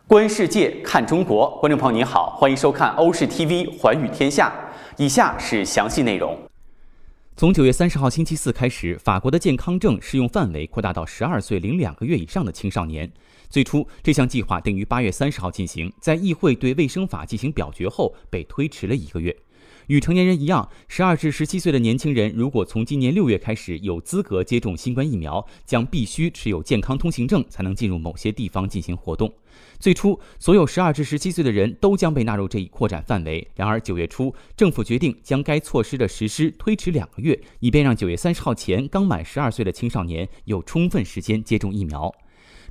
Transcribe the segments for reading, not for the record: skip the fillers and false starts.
观世界，看中国，观众朋友您好，欢迎收看欧视 TV 寰宇天下。以下是详细内容。从9月30号星期四开始，法国的健康证适用范围扩大到12岁零2个月以上的青少年。最初，这项计划定于8月30号进行，在议会对卫生法进行表决后，被推迟了1个月。与成年人一样，12至17岁的年轻人如果从今年6月开始有资格接种新冠疫苗，将必须持有健康通行证才能进入某些地方进行活动。最初，所有12至17岁的人都将被纳入这一扩展范围。然而9月初，政府决定将该措施的实施推迟2个月，以便让9月30号前刚满12岁的青少年有充分时间接种疫苗。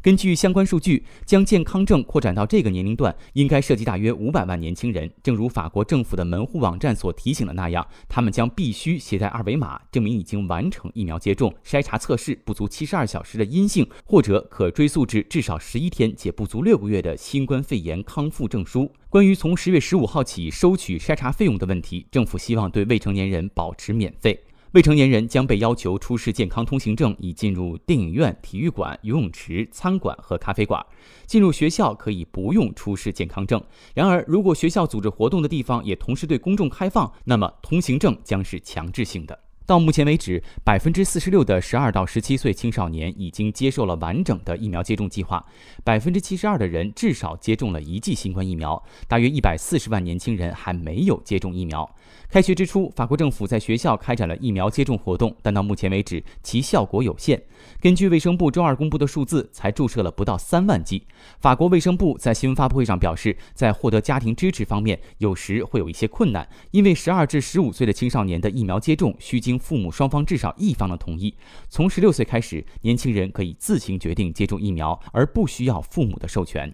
根据相关数据，将健康证扩展到这个年龄段，应该涉及大约500万年轻人。正如法国政府的门户网站所提醒的那样，他们将必须携带2维码，证明已经完成疫苗接种、筛查测试不足72小时的阴性，或者可追溯至少11天且不足6个月的新冠肺炎康复证书。关于从10月15号起收取筛查费用的问题，政府希望对未成年人保持免费。未成年人将被要求出示健康通行证，以进入电影院、体育馆、游泳池、餐馆和咖啡馆。进入学校可以不用出示健康证。然而，如果学校组织活动的地方也同时对公众开放，那么通行证将是强制性的。到目前为止，46%的12到17岁青少年已经接受了完整的疫苗接种计划，72%的人至少接种了1剂新冠疫苗，大约140万年轻人还没有接种疫苗。开学之初，法国政府在学校开展了疫苗接种活动，但到目前为止，其效果有限。根据卫生部周二公布的数字，才注射了不到3万剂。法国卫生部在新闻发布会上表示，在获得家庭支持方面，有时会有一些困难，因为12至15岁的青少年的疫苗接种需经父母双方至少一方的同意。从16岁开始，年轻人可以自行决定接种疫苗，而不需要父母的授权。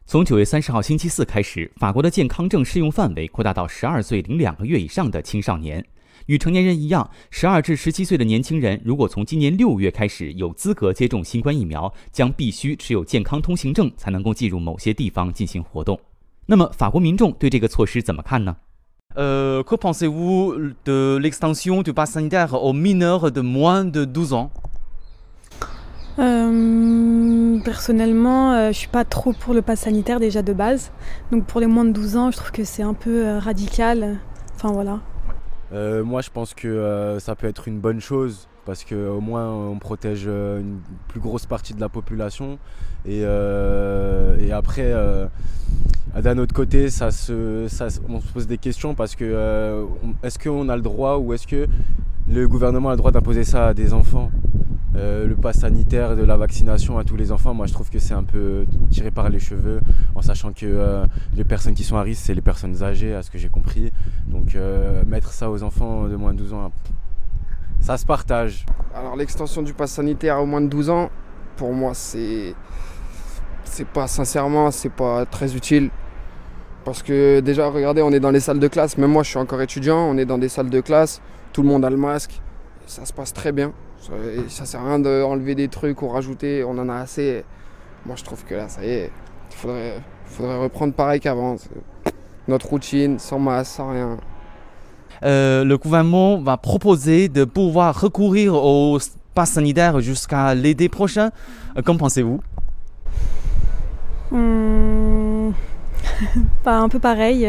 从9月30号星期四开始，法国的健康证适用范围扩大到12岁零2个月以上的青少年。与成年人一样，12至17岁的年轻人如果从今年6月开始有资格接种新冠疫苗，将必须持有健康通行证才能够进入某些地方进行活动。那么，法国民众对这个措施怎么看呢？Que pensez-vous de l'extension du pass sanitaire aux mineurs de moins de 12 ans? Personnellement, je suis pas trop pour le pass sanitaire déjà de base. Donc pour les moins de 12 ans, je trouve que c'est un peu radical. Enfin voilà. Moi je pense que ça peut être une bonne chose parce qu'au moins on protège une plus grosse partie de la population et après d'un autre côté on se pose des questions parce que est-ce qu'on a le droit ou est-ce que le gouvernement a le droit d'imposer ça à des enfants? Le pass sanitaire de la vaccination à tous les enfants, moi je trouve que c'est un peu tiré par les cheveux, en sachant que les personnes qui sont à risque, c'est les personnes âgées, à ce que j'ai compris. Donc mettre ça aux enfants de moins de 12 ans, ça se partage. Alors l'extension du pass sanitaire aux moins de 12 ans, pour moi c'est pas, sincèrement, c'est pas très utile. Parce que déjà, regardez, on est dans les salles de classe, même moi je suis encore étudiant, on est dans des salles de classe, tout le monde a le masque, ça se passe très bien. Ça sert à rien d'enlever des trucs ou rajouter, on en a assez. Moi je trouve que là ça y est, il faudrait reprendre pareil qu'avant. Notre routine, sans masque, sans rien. Le gouvernement va proposer de pouvoir recourir au pass sanitaire jusqu'à l'été prochain. Qu'en pensez-vous? Pas un peu pareil.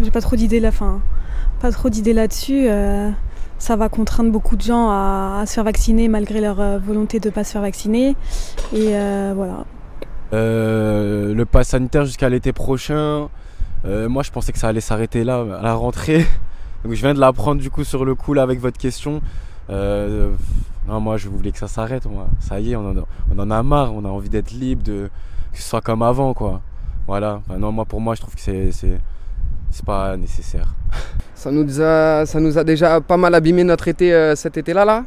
J'ai pas trop d'idées là-dessus. Ça va contraindre beaucoup de gens à se faire vacciner malgré leur volonté de ne pas se faire vacciner. Et voilà. Le pass sanitaire jusqu'à l'été prochain, moi je pensais que ça allait s'arrêter là, à la rentrée. Donc je viens de l'apprendre du coup sur le coup là avec votre question. Non, moi je voulais que ça s'arrête. Moi. Ça y est, on en a marre, on a envie d'être libre, que ce soit comme avant quoi. Voilà. Enfin, non, pour moi je trouve que c'est pas nécessaire. Ça nous a déjà pas mal abîmé notre été cet été-là.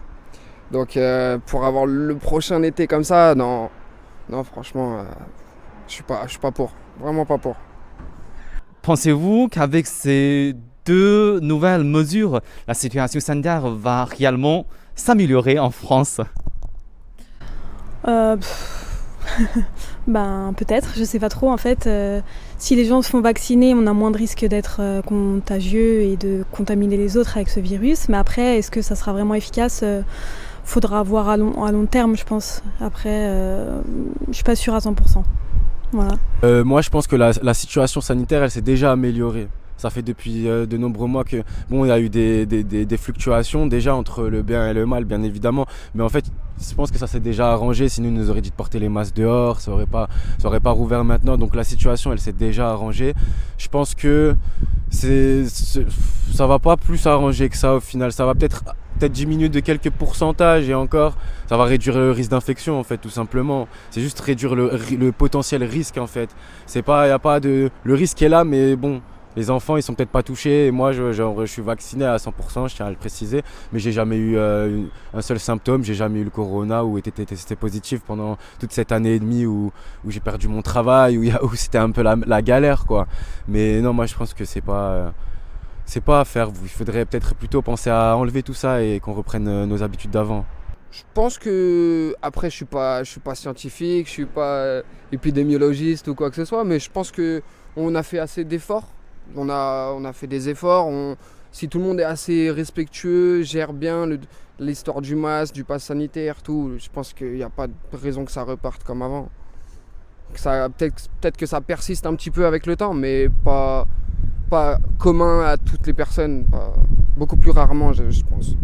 Donc pour avoir le prochain été comme ça, non franchement, je suis pas pour. Vraiment pas pour. Pensez-vous qu'avec ces 2 nouvelles mesures, la situation sanitaire va réellement s'améliorer en France? Peut-être, je sais pas trop en fait. Si les gens se font vacciner, on a moins de risques d'être contagieux et de contaminer les autres avec ce virus. Mais après, est-ce que ça sera vraiment efficace? faudra voir à long terme, je pense. Après, je suis pas sûre à 100%. Voilà. Moi, je pense que la situation sanitaire, elle s'est déjà améliorée. Ça fait depuis de nombreux mois que, bon, il y a eu des fluctuations déjà entre le bien et le mal, bien évidemment. Mais en fait, je pense que ça s'est déjà arrangé. Sinon, ils nous auraient dit de porter les masques dehors. Ça aurait pas rouvert maintenant. Donc la situation, elle s'est déjà arrangée. Je pense que ça va pas plus s'arranger que ça au final. Ça va peut-être diminuer de quelques pourcentages et encore, ça va réduire le risque d'infection en fait, tout simplement. C'est juste réduire le potentiel risque en fait. Le risque est là, mais bon. Les enfants, ils sont peut-être pas touchés. Et moi, je suis vacciné à 100%, je tiens à le préciser. Mais j'ai jamais eu un seul symptôme. J'ai jamais eu le corona ou été testé positif pendant toute cette année et demie où j'ai perdu mon travail, où c'était un peu la galère, quoi. Mais non, moi, je pense que c'est pas à faire. Il faudrait peut-être plutôt penser à enlever tout ça et qu'on reprenne nos habitudes d'avant. Je pense que, après, je suis pas scientifique, je suis pas épidémiologiste ou quoi que ce soit, mais je pense qu'on a fait assez d'efforts. On a fait des efforts. Si tout le monde est assez respectueux, gère bien l'histoire du masque, du pass sanitaire, tout, je pense qu'il n'y a pas de raison que ça reparte comme avant. Peut-être que ça persiste un petit peu avec le temps, mais pas commun à toutes les personnes, beaucoup plus rarement, je pense。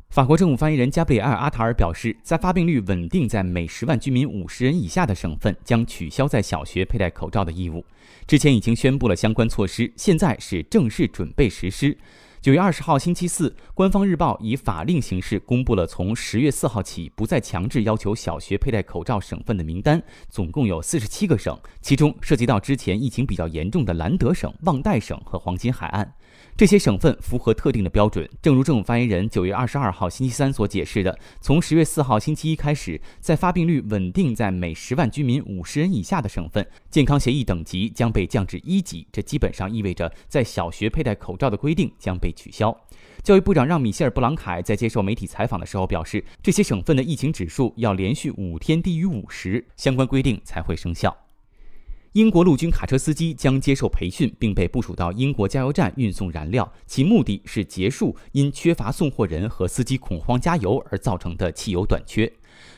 法国政府发言人加布里埃尔·阿塔尔表示，在发病率稳定在每10万居民50人以下的省份，将取消在小学佩戴口罩的义务。之前已经宣布了相关措施，现在是正式准备实施。9月20号星期四，官方日报以法令形式公布了从10月4号起不再强制要求小学佩戴口罩省份的名单，总共有47个省，其中涉及到之前疫情比较严重的兰德省、旺代省和黄金海岸。这些省份符合特定的标准，正如政府发言人9月22号星期三所解释的，从10月4号星期一开始，在发病率稳定在每10万居民50人以下的省份，健康协议等级将被降至1级，这基本上意味着在小学佩戴口罩的规定将被取消。教育部长让·米歇尔·布朗凯在接受媒体采访的时候表示，这些省份的疫情指数要连续5天低于50，相关规定才会生效。英国陆军卡车司机将接受培训，并被部署到英国加油站运送燃料，其目的是结束因缺乏送货人和司机恐慌加油而造成的汽油短缺。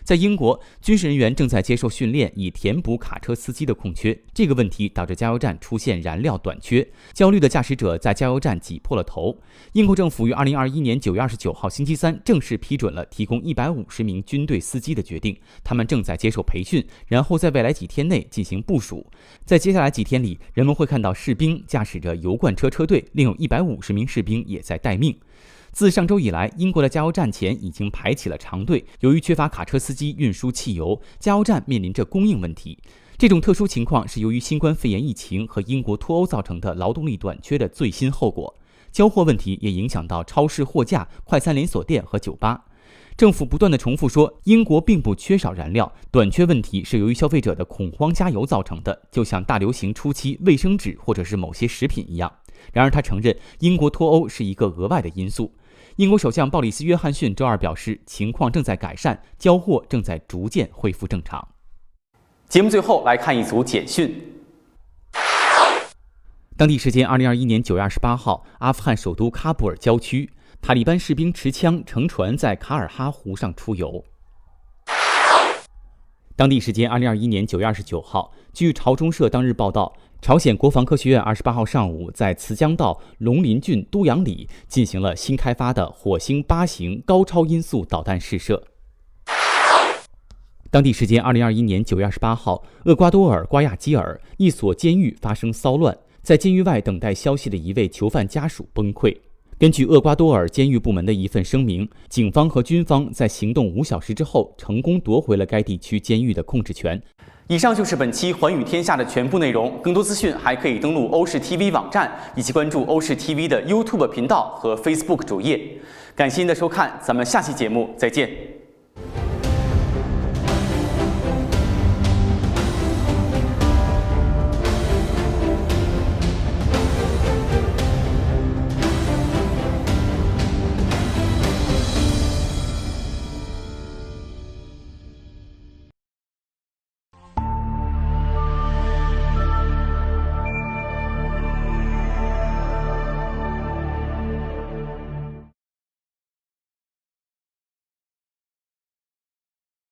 在英国，军事人员正在接受训练，以填补卡车司机的空缺。这个问题导致加油站出现燃料短缺，焦虑的驾驶者在加油站挤破了头。英国政府于2021年9月29号星期三正式批准了提供150名军队司机的决定，他们正在接受培训，然后在未来几天内进行部署。在接下来几天里，人们会看到士兵驾驶着油罐车车队，另有150名士兵也在待命。自上周以来，英国的加油站前已经排起了长队。由于缺乏卡车司机运输汽油，加油站面临着供应问题。这种特殊情况是由于新冠肺炎疫情和英国脱欧造成的劳动力短缺的最新后果。交货问题也影响到超市货架、快餐连锁店和酒吧。政府不断地重复说，英国并不缺少燃料，短缺问题是由于消费者的恐慌加油造成的，就像大流行初期卫生纸或者是某些食品一样。然而他承认，英国脱欧是一个额外的因素。英国首相鲍里斯·约翰逊周二表示，情况正在改善，交货正在逐渐恢复正常。节目最后来看一组简讯。当地时间2021年9月28号，阿富汗首都喀布尔郊区，塔利班士兵持枪乘船在卡尔哈湖上出游。当地时间2021年9月29号，据朝中社当日报道，朝鲜国防科学院28号上午在慈江道龙林郡都阳里进行了新开发的火星8型高超音速导弹试射。当地时间2021年9月28号，厄瓜多尔瓜亚基尔一所监狱发生骚乱，在监狱外等待消息的一位囚犯家属崩溃。根据厄瓜多尔监狱部门的一份声明，警方和军方在行动5小时之后，成功夺回了该地区监狱的控制权。以上就是本期寰宇天下的全部内容，更多资讯还可以登录欧视 TV 网站，以及关注欧视 TV 的 YouTube 频道和 Facebook 主页。感谢您的收看，咱们下期节目再见。